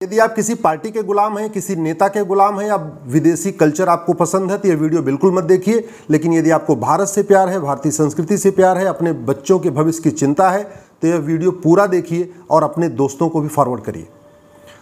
यदि आप किसी पार्टी के गुलाम हैं, किसी नेता के गुलाम हैं या विदेशी कल्चर आपको पसंद है तो ये वीडियो बिल्कुल मत देखिए। लेकिन यदि आपको भारत से प्यार है, भारतीय संस्कृति से प्यार है, अपने बच्चों के भविष्य की चिंता है तो यह वीडियो पूरा देखिए और अपने दोस्तों को भी फॉरवर्ड करिए।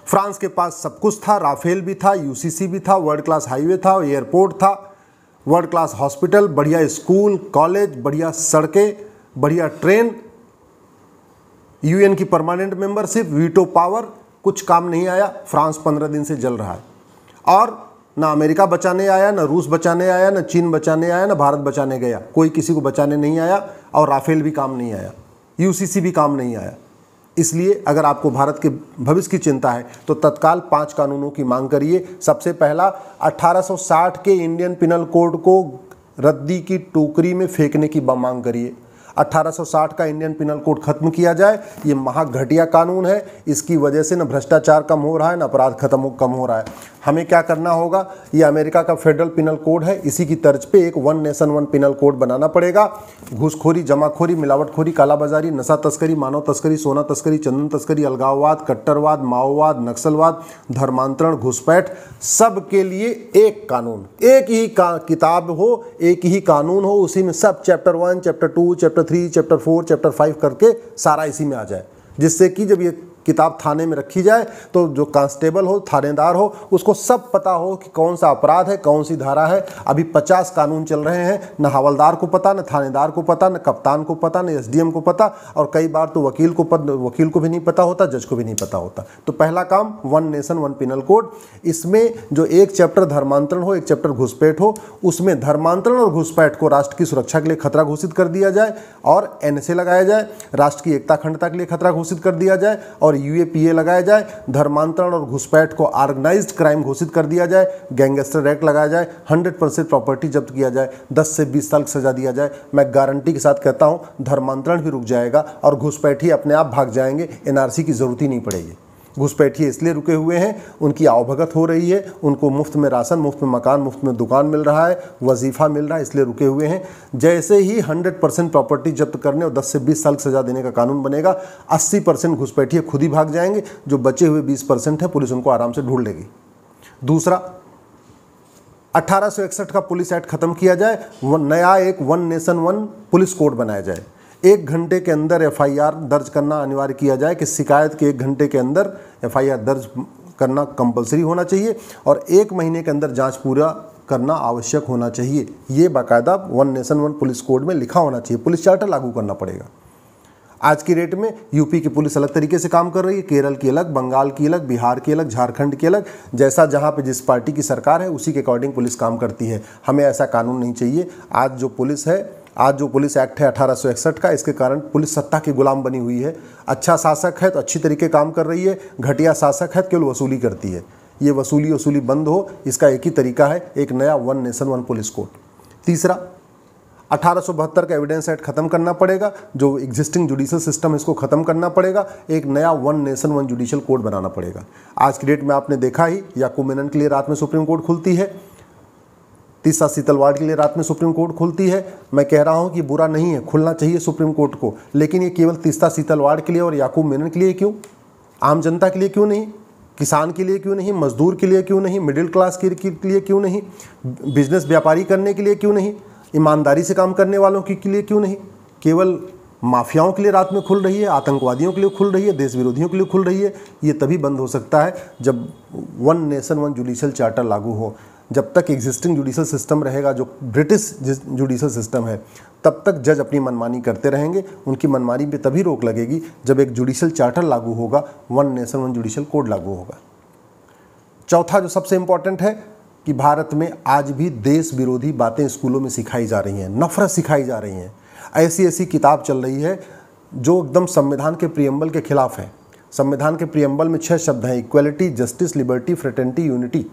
फ्रांस के पास सब कुछ था, राफेल भी था, यूसीसी भी था, वर्ल्ड क्लास हाईवे था, एयरपोर्ट था, वर्ल्ड क्लास हॉस्पिटल, बढ़िया स्कूल कॉलेज, बढ़िया सड़कें, बढ़िया ट्रेन, यूएन की परमानेंट मेंबरशिप, वीटो पावर। कुछ काम नहीं आया। फ्रांस 15 दिन से जल रहा है और ना अमेरिका बचाने आया, ना रूस बचाने आया, ना चीन बचाने आया, ना भारत बचाने गया। कोई किसी को बचाने नहीं आया और राफेल भी काम नहीं आया, यूसीसी भी काम नहीं आया। इसलिए अगर आपको भारत के भविष्य की चिंता है तो तत्काल 5 कानूनों की मांग करिए। सबसे पहला, 1860 के इंडियन पिनल कोड को रद्दी की टोकरी में फेंकने की मांग करिए। 1860 का इंडियन पिनल कोड खत्म किया जाए। ये महाघटिया कानून है। इसकी वजह से न भ्रष्टाचार कम हो रहा है, न अपराध कम हो रहा है। हमें क्या करना होगा, ये अमेरिका का फेडरल पिनल कोड है, इसी की तर्ज पे एक one nation one penal code बनाना पड़ेगा। घूसखोरी, जमाखोरी, मिलावटखोरी, कालाबाजारी, नशा तस्करी, मानव तस्करी, सोना तस्करी, चंदन तस्करी, अलगाववाद, कट्टरवाद, माओवाद, नक्सलवाद, धर्मांतरण, घुसपैठ, सब के लिए एक कानून, एक ही किताब हो, एक ही कानून हो, उसी में सब chapter 1, chapter 2, chapter 3, chapter 4, chapter 5 करके सारा इसी में आ जाए। जिससे कि जब ये किताब थाने में रखी जाए तो जो कांस्टेबल हो, थानेदार हो, उसको सब पता हो कि कौन सा अपराध है, कौन सी धारा है। अभी 50 कानून चल रहे हैं, न हवलदार को पता, न थानेदार को पता, न कप्तान को पता, न एसडीएम को पता, और कई बार तो वकील को भी नहीं पता होता, जज को भी नहीं पता होता। तो पहला काम, one nation one penal code. इसमें जो एक चैप्टर धर्मांतरण हो, एक चैप्टर घुसपैठ हो, उसमें धर्मांतरण और घुसपैठ को राष्ट्र की सुरक्षा के लिए खतरा घोषित कर दिया जाए और एनएसए लगाया जाए। राष्ट्र की एकता अखंडता के लिए खतरा घोषित कर दिया जाए और यूएपीए लगाया जाए। धर्मांतरण और घुसपैठ को ऑर्गेनाइज्ड क्राइम घोषित कर दिया जाए। गैंगस्टर एक्ट लगाया जाए। 100% प्रॉपर्टी जब्त किया जाए। 10 से 20 साल की सजा दिया जाए। मैं गारंटी के साथ कहता हूं, धर्मांतरण भी रुक जाएगा और घुसपैठी अपने आप भाग जाएंगे। एनआरसी की जरूरत ही नहीं पड़ेगी। घुसपैठिए इसलिए रुके हुए हैं, उनकी आवभगत हो रही है, उनको मुफ्त में राशन, मुफ्त में मकान, मुफ्त में दुकान मिल रहा है, वजीफा मिल रहा है, इसलिए रुके हुए हैं। जैसे ही 100% प्रॉपर्टी जब्त करने और 10 से 20 साल की सजा देने का कानून बनेगा, 80% घुसपैठिए खुद ही भाग जाएंगे। जो बचे हुए 20% है, पुलिस उनको आराम से ढूंढ लेगी। दूसरा, 1861 का पुलिस एक्ट खत्म किया जाए। नया एक one nation one police code बनाया जाए। 1 घंटे के अंदर एफआईआर दर्ज करना अनिवार्य किया जाए कि शिकायत के 1 घंटे के अंदर एफआईआर दर्ज करना कंपलसरी होना चाहिए और 1 महीने के अंदर जांच पूरा करना आवश्यक होना चाहिए। ये बाकायदा one nation one police code में लिखा होना चाहिए। पुलिस चार्टर लागू करना पड़ेगा। आज की डेट में यूपी की पुलिस अलग तरीके से काम कर रही है, केरल की अलग, बंगाल की अलग, बिहार की अलग, झारखंड की अलग। जैसा जहाँ पे जिस पार्टी की सरकार है उसी के अकॉर्डिंग पुलिस काम करती है। हमें ऐसा कानून नहीं चाहिए। आज जो पुलिस एक्ट है 1861 का, इसके कारण पुलिस सत्ता की गुलाम बनी हुई है। अच्छा शासक है तो अच्छी तरीके काम कर रही है, घटिया शासक है तो केवल वसूली करती है। ये वसूली बंद हो, इसका एक ही तरीका है, एक नया one nation one police code. तीसरा, 1872 का एविडेंस एक्ट खत्म करना पड़ेगा। जो एग्जिस्टिंग जुडिशल सिस्टम है इसको खत्म करना पड़ेगा। एक नया one nation one judicial code बनाना पड़ेगा। आज की डेट में आपने देखा ही, याकूब मेनन के लिए रात में सुप्रीम कोर्ट खुलती है, तीसरा सीतलवाड़ के लिए रात में सुप्रीम कोर्ट खुलती है। मैं कह रहा हूं कि बुरा नहीं है, खुलना चाहिए सुप्रीम कोर्ट को, लेकिन ये केवल तीसरा सीतलवाड़ के लिए और याकूब मेनन के लिए क्यों? आम जनता के लिए क्यों नहीं? किसान के लिए क्यों नहीं? मजदूर के लिए क्यों नहीं? मिडिल क्लास के लिए क्यों नहीं? बिजनेस व्यापारी करने के लिए क्यों नहीं? ईमानदारी से काम करने वालों के लिए क्यों नहीं? केवल माफियाओं के लिए रात में खुल रही है, आतंकवादियों के लिए खुल रही है, देश विरोधियों के लिए खुल रही है। ये तभी बंद हो सकता है जब one nation one judicial charter लागू हो। जब तक एग्जिस्टिंग जुडिशल सिस्टम रहेगा, जो ब्रिटिश जुडिशल सिस्टम है, तब तक जज अपनी मनमानी करते रहेंगे। उनकी मनमानी पे तभी रोक लगेगी जब एक जुडिशल चार्टर लागू होगा, one nation one judicial code लागू होगा। चौथा जो सबसे इंपॉर्टेंट है कि भारत में आज भी देश विरोधी बातें स्कूलों में सिखाई जा रही हैं, नफरत सिखाई जा रही हैं। ऐसी किताब चल रही है जो एकदम संविधान के प्रियम्बल के खिलाफ है। संविधान के प्रियम्बल में 6 शब्द हैं, equality, justice, liberty, fraternity, unity.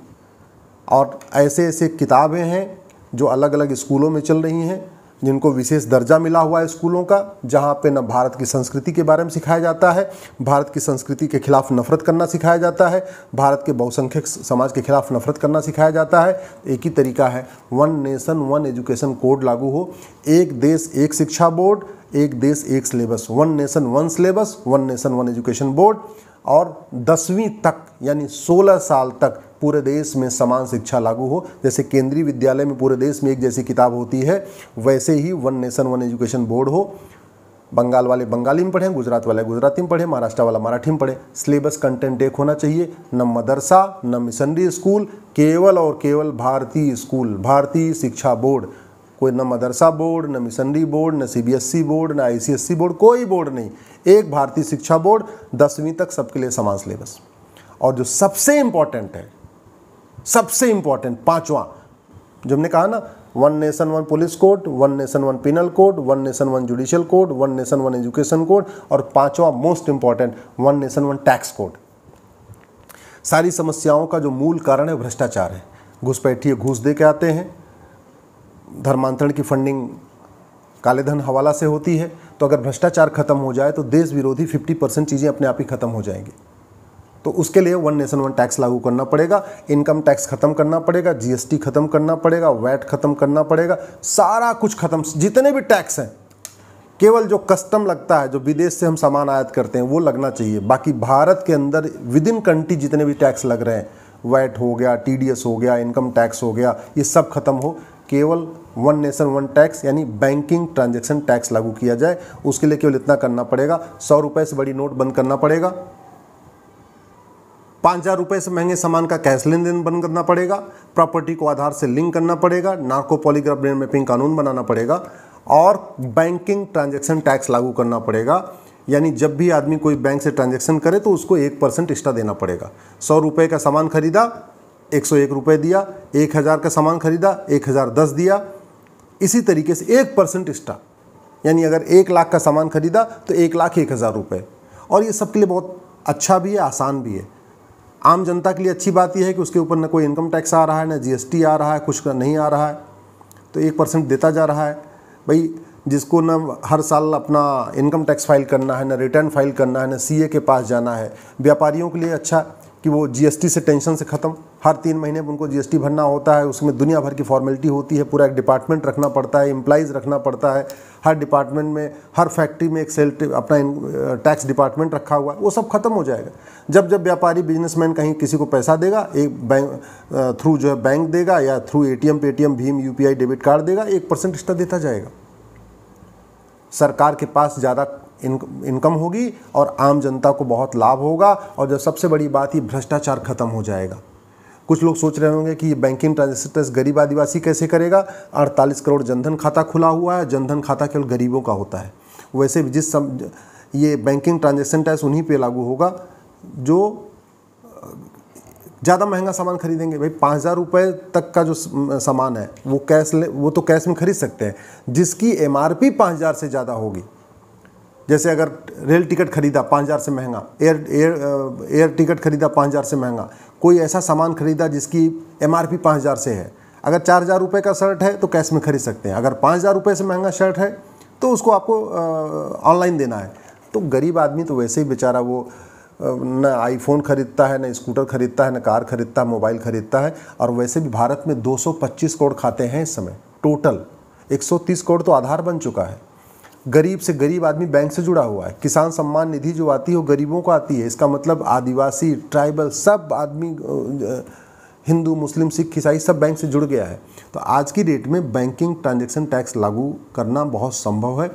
और ऐसे किताबें हैं जो अलग अलग स्कूलों में चल रही हैं, जिनको विशेष दर्जा मिला हुआ है स्कूलों का, जहाँ पे न भारत की संस्कृति के बारे में सिखाया जाता है, भारत की संस्कृति के खिलाफ नफरत करना सिखाया जाता है, भारत के बहुसंख्यक समाज के खिलाफ नफरत करना सिखाया जाता है। एक ही तरीका है, one nation one education code लागू हो। एक देश एक शिक्षा बोर्ड, एक देश एक syllabus, one nation one syllabus, one nation one education board. और 10वीं तक यानी 16 साल तक पूरे देश में समान शिक्षा लागू हो। जैसे केंद्रीय विद्यालय में पूरे देश में एक जैसी किताब होती है, वैसे ही one nation one education board हो। बंगाल वाले बंगाली में पढ़ें, गुजरात वाले गुजराती में पढ़ें, महाराष्ट्र वाला मराठी में पढ़ें। सिलेबस कंटेंट एक होना चाहिए, न मदरसा न मिशनरी स्कूल, केवल और केवल भारतीय स्कूल, भारतीय शिक्षा बोर्ड। कोई न मदरसा बोर्ड, न मिशनरी बोर्ड, न सीबीएसई बोर्ड, न आईसीएसई बोर्ड, कोई बोर्ड नहीं, एक भारतीय शिक्षा बोर्ड, 10वीं तक सबके लिए समान सिलेबस। और जो सबसे इंपॉर्टेंट है, सबसे इंपॉर्टेंट पांचवा, जो हमने कहा ना, one nation one police code, one nation one penal code, one nation one judicial code, one nation one education code, और पांचवा most important, one nation one tax code. सारी समस्याओं का जो मूल कारण है भ्रष्टाचार है। घुसपैठिए घूस दे के आते हैं, धर्मांतरण की फंडिंग काले धन हवाला से होती है। तो अगर भ्रष्टाचार खत्म हो जाए तो देश विरोधी 50% चीज़ें अपने आप ही खत्म हो जाएंगी। तो उसके लिए वन नेशन वन टैक्स लागू करना पड़ेगा, इनकम टैक्स खत्म करना पड़ेगा, जीएसटी खत्म करना पड़ेगा, वैट खत्म करना पड़ेगा, सारा कुछ खत्म। जितने भी टैक्स हैं, केवल जो कस्टम लगता है, जो विदेश से हम सामान आयात करते हैं, वो लगना चाहिए। बाकी भारत के अंदर विद इन कंट्री जितने भी टैक्स लग रहे हैं, वैट हो गया, टीडीएस हो गया, इनकम टैक्स हो गया, ये सब खत्म हो। केवल वन नेशन वन टैक्स यानी बैंकिंग ट्रांजैक्शन टैक्स लागू किया जाए। उसके लिए केवल इतना करना पड़ेगा, 100 रुपये से बड़ी नोट बंद करना पड़ेगा, 5000 रुपये से महंगे सामान का कैश लेन देन बंद करना पड़ेगा, प्रॉपर्टी को आधार से लिंक करना पड़ेगा, नार्को पॉलीग्राफ ब्रेन मैपिंग कानून बनाना पड़ेगा, और बैंकिंग ट्रांजैक्शन टैक्स लागू करना पड़ेगा। यानी जब भी आदमी कोई बैंक से ट्रांजैक्शन करे तो उसको 1% एक्स्ट्रा देना पड़ेगा। 100 रुपये का सामान खरीदा, 101 रुपये दिया, 1000 का सामान खरीदा, 1010 दिया। इसी तरीके से 1% एक्स्ट्रा, यानी अगर 1 लाख का सामान खरीदा तो 1,01,000 रुपये। और ये सबके लिए बहुत अच्छा भी है, आसान भी है। आम जनता के लिए अच्छी बात यह है कि उसके ऊपर न कोई इनकम टैक्स आ रहा है, न जीएसटी आ रहा है, कुछ नहीं आ रहा है, तो 1% देता जा रहा है। भाई जिसको न हर साल अपना इनकम टैक्स फाइल करना है, न रिटर्न फाइल करना है, न सीए के पास जाना है। व्यापारियों के लिए अच्छा कि वो जीएसटी से टेंशन से ख़त्म, हर 3 महीने में उनको जीएसटी भरना होता है, उसमें दुनिया भर की फॉर्मेलिटी होती है, पूरा एक डिपार्टमेंट रखना पड़ता है, एम्प्लॉइज़ रखना पड़ता है, हर डिपार्टमेंट में, हर फैक्ट्री में एक सेल अपना टैक्स डिपार्टमेंट रखा हुआ है, वो सब खत्म हो जाएगा। जब जब व्यापारी बिजनेसमैन कहीं किसी को पैसा देगा, एक बैंक थ्रू जो है बैंक देगा, या through ATM, Paytm, Bhim, UPI, debit card देगा, 1% एक्स्ट्रा देता जाएगा। सरकार के पास ज़्यादा इनकम होगी और आम जनता को बहुत लाभ होगा। और जब सबसे बड़ी बात, ये भ्रष्टाचार खत्म हो जाएगा। कुछ लोग सोच रहे होंगे कि ये बैंकिंग ट्रांजैक्शन टैक्स गरीब आदिवासी कैसे करेगा। 48 करोड़ जनधन खाता खुला हुआ है, जनधन खाता केवल गरीबों का होता है। वैसे ये बैंकिंग ट्रांजैक्शन टैक्स उन्हीं पे लागू होगा जो ज़्यादा महंगा सामान खरीदेंगे। भाई 5000 रुपये तक का जो सामान है वो तो कैश में खरीद सकते हैं, जिसकी एमआरपी 5000 से ज़्यादा होगी। जैसे अगर रेल टिकट खरीदा 5000 से महंगा, एयर टिकट खरीदा 5000 से महंगा, कोई ऐसा सामान खरीदा जिसकी एमआरपी 5000 से है, अगर 4000 रुपये का शर्ट है तो कैश में खरीद सकते हैं। अगर 5000 रुपये से महंगा शर्ट है तो उसको आपको ऑनलाइन देना है। तो गरीब आदमी तो वैसे ही बेचारा वो न आईफोन खरीदता है, न स्कूटर खरीदता है, न कार खरीदता है, मोबाइल खरीदता है। और वैसे भी भारत में 225 करोड़ खाते हैं इस समय टोटल, 130 करोड़ तो आधार बन चुका है। गरीब से गरीब आदमी बैंक से जुड़ा हुआ है। किसान सम्मान निधि जो आती है वो गरीबों को आती है। इसका मतलब आदिवासी, ट्राइबल, सब आदमी, हिंदू, मुस्लिम, सिख, ईसाई सब बैंक से जुड़ गया है। तो आज की डेट में बैंकिंग ट्रांजैक्शन टैक्स लागू करना बहुत संभव है।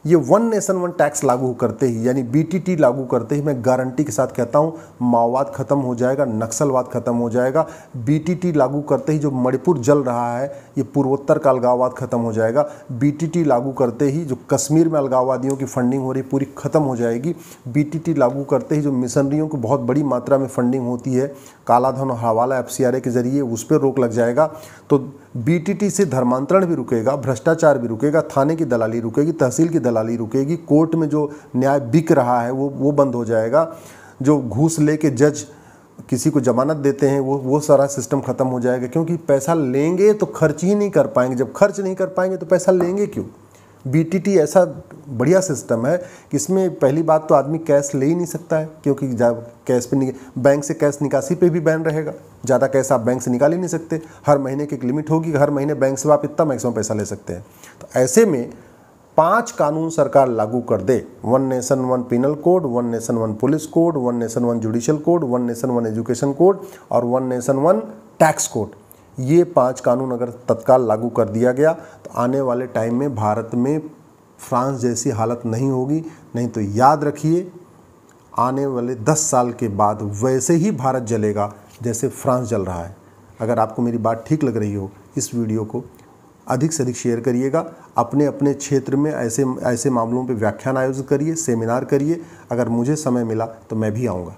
ये वन नेशन वन टैक्स लागू करते ही, यानी बीटीटी लागू करते ही, मैं गारंटी के साथ कहता हूँ माओवाद खत्म हो जाएगा, नक्सलवाद खत्म हो जाएगा। बीटीटी लागू करते ही जो मणिपुर जल रहा है, ये पूर्वोत्तर का अलगाववाद खत्म हो जाएगा। बीटीटी लागू करते ही जो कश्मीर में अलगाववादियों की फंडिंग हो रही पूरी खत्म हो जाएगी। बीटीटी लागू करते ही जो मिशनरियों को बहुत बड़ी मात्रा में फंडिंग होती है काला धन और हवाला एफसीआरए के जरिए, उस पर रोक लग जाएगा। तो बीटीटी से धर्मांतरण भी रुकेगा, भ्रष्टाचार भी रुकेगा, थाने की दलाली रुकेगी, तहसील की दलाली रुकेगी, कोर्ट में जो न्याय बिक रहा है वो बंद हो जाएगा। जो घूस लेके जज किसी को जमानत देते हैं वो सारा सिस्टम खत्म हो जाएगा। क्योंकि पैसा लेंगे तो खर्च ही नहीं कर पाएंगे, जब खर्च नहीं कर पाएंगे तो पैसा लेंगे क्यों। बीटीटी ऐसा बढ़िया सिस्टम है कि इसमें पहली बात तो आदमी कैश ले ही नहीं सकता है, क्योंकि कैश पे बैंक से कैश निकासी पे भी बैन रहेगा। ज़्यादा कैश आप बैंक से निकाल ही नहीं सकते। हर महीने की एक लिमिट होगी, हर महीने बैंक से आप इतना मैक्सिमम पैसा ले सकते हैं। तो ऐसे में 5 कानून सरकार लागू कर दे, 1 nation 1 penal code, 1 nation 1 police code, 1 nation 1 judicial code, 1 nation 1 education code और 1 नेशन 1 टैक्स कोड, ये 5 कानून अगर तत्काल लागू कर दिया गया तो आने वाले टाइम में भारत में फ्रांस जैसी हालत नहीं होगी। नहीं तो याद रखिए, आने वाले 10 साल के बाद वैसे ही भारत जलेगा जैसे फ्रांस जल रहा है। अगर आपको मेरी बात ठीक लग रही हो, इस वीडियो को अधिक से अधिक शेयर करिएगा। अपने अपने क्षेत्र में ऐसे मामलों पे व्याख्यान आयोजित करिए, सेमिनार करिए। अगर मुझे समय मिला तो मैं भी आऊँगा।